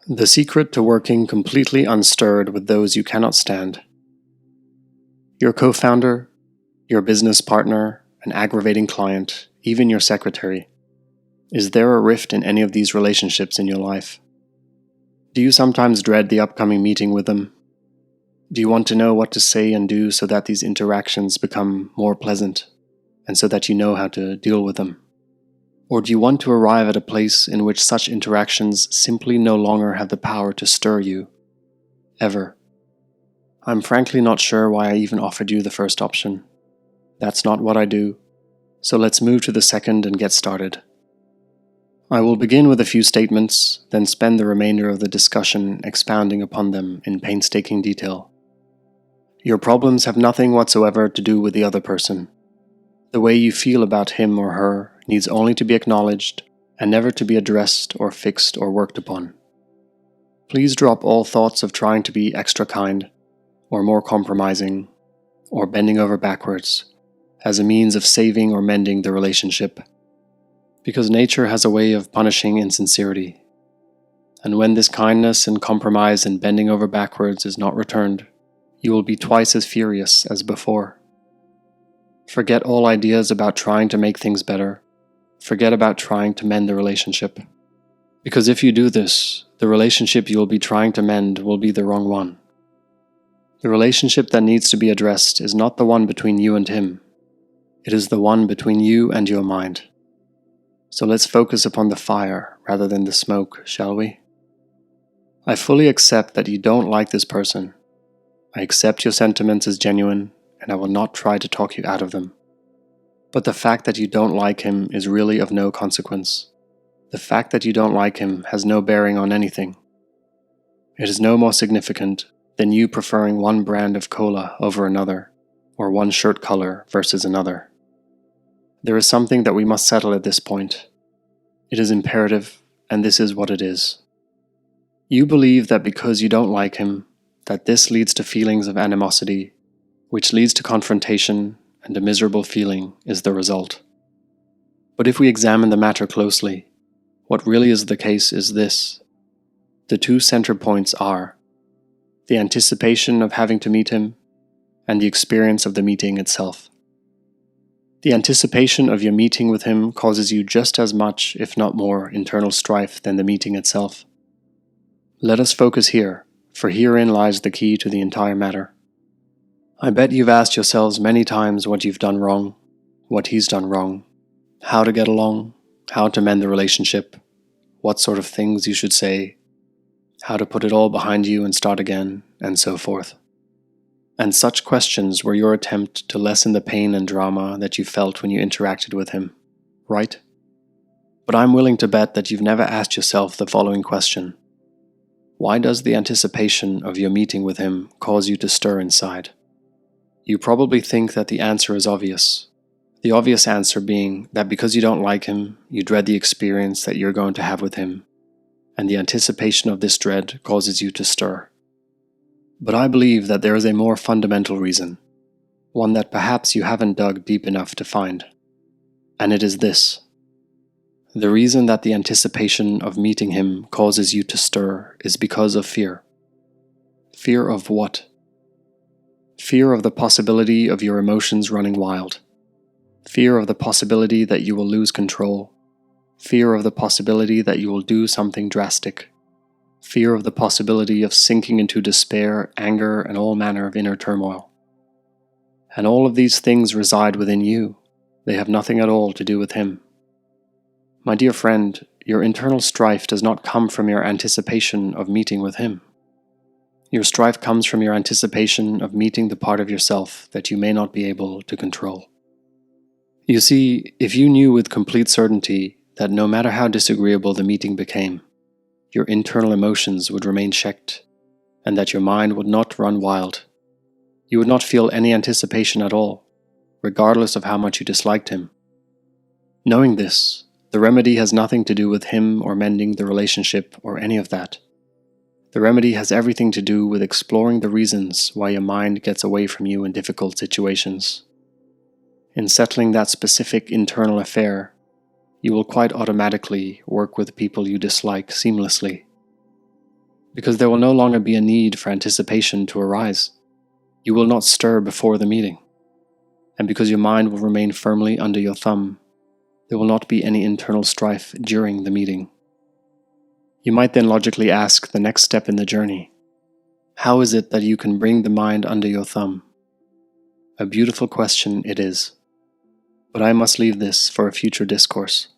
The secret to working completely unstirred with those you cannot stand. Your co-founder, your business partner, an aggravating client, even your secretary. Is there a rift in any of these relationships in your life? Do you sometimes dread the upcoming meeting with them? Do you want to know what to say and do so that these interactions become more pleasant, and so that you know how to deal with them? Or do you want to arrive at a place in which such interactions simply no longer have the power to stir you, ever? I'm frankly not sure why I even offered you the first option. That's not what I do, so let's move to the second and get started. I will begin with a few statements, then spend the remainder of the discussion expounding upon them in painstaking detail. Your problems have nothing whatsoever to do with the other person. The way you feel about him or her needs only to be acknowledged and never to be addressed or fixed or worked upon. Please drop all thoughts of trying to be extra kind, or more compromising, or bending over backwards, as a means of saving or mending the relationship. Because nature has a way of punishing insincerity. And when this kindness and compromise and bending over backwards is not returned, you will be twice as furious as before. Forget all ideas about trying to make things better. Forget about trying to mend the relationship. Because if you do this, the relationship you will be trying to mend will be the wrong one. The relationship that needs to be addressed is not the one between you and him. It is the one between you and your mind. So let's focus upon the fire rather than the smoke, shall we? I fully accept that you don't like this person. I accept your sentiments as genuine, and I will not try to talk you out of them. But the fact that you don't like him is really of no consequence. The fact that you don't like him has no bearing on anything. It is no more significant than you preferring one brand of cola over another, or one shirt color versus another. There is something that we must settle at this point. It is imperative, and this is what it is. You believe that because you don't like him, that this leads to feelings of animosity, which leads to confrontation, and a miserable feeling is the result. But if we examine the matter closely, what really is the case is this. The two center points are the anticipation of having to meet him and the experience of the meeting itself. The anticipation of your meeting with him causes you just as much, if not more, internal strife than the meeting itself. Let us focus here, for herein lies the key to the entire matter. I bet you've asked yourselves many times what you've done wrong, what he's done wrong, how to get along, how to mend the relationship, what sort of things you should say, how to put it all behind you and start again, and so forth. And such questions were your attempt to lessen the pain and drama that you felt when you interacted with him, right? But I'm willing to bet that you've never asked yourself the following question. Why does the anticipation of your meeting with him cause you to stir inside? You probably think that the answer is obvious. The obvious answer being that because you don't like him, you dread the experience that you're going to have with him, and the anticipation of this dread causes you to stir. But I believe that there is a more fundamental reason, one that perhaps you haven't dug deep enough to find. And it is this. The reason that the anticipation of meeting him causes you to stir is because of fear. Fear of what? Fear of the possibility of your emotions running wild. Fear of the possibility that you will lose control. Fear of the possibility that you will do something drastic. Fear of the possibility of sinking into despair, anger, and all manner of inner turmoil. And all of these things reside within you. They have nothing at all to do with him. My dear friend, your internal strife does not come from your anticipation of meeting with him. Your strife comes from your anticipation of meeting the part of yourself that you may not be able to control. You see, if you knew with complete certainty that no matter how disagreeable the meeting became, your internal emotions would remain checked, and that your mind would not run wild, you would not feel any anticipation at all, regardless of how much you disliked him. Knowing this, the remedy has nothing to do with him or mending the relationship or any of that. The remedy has everything to do with exploring the reasons why your mind gets away from you in difficult situations. In settling that specific internal affair, you will quite automatically work with people you dislike seamlessly. because there will no longer be a need for anticipation to arise. You will not stir before the meeting, and because your mind will remain firmly under your thumb, there will not be any internal strife during the meeting. You might then logically ask the next step in the journey: how is it that you can bring the mind under your thumb? A beautiful question it is, but I must leave this for a future discourse.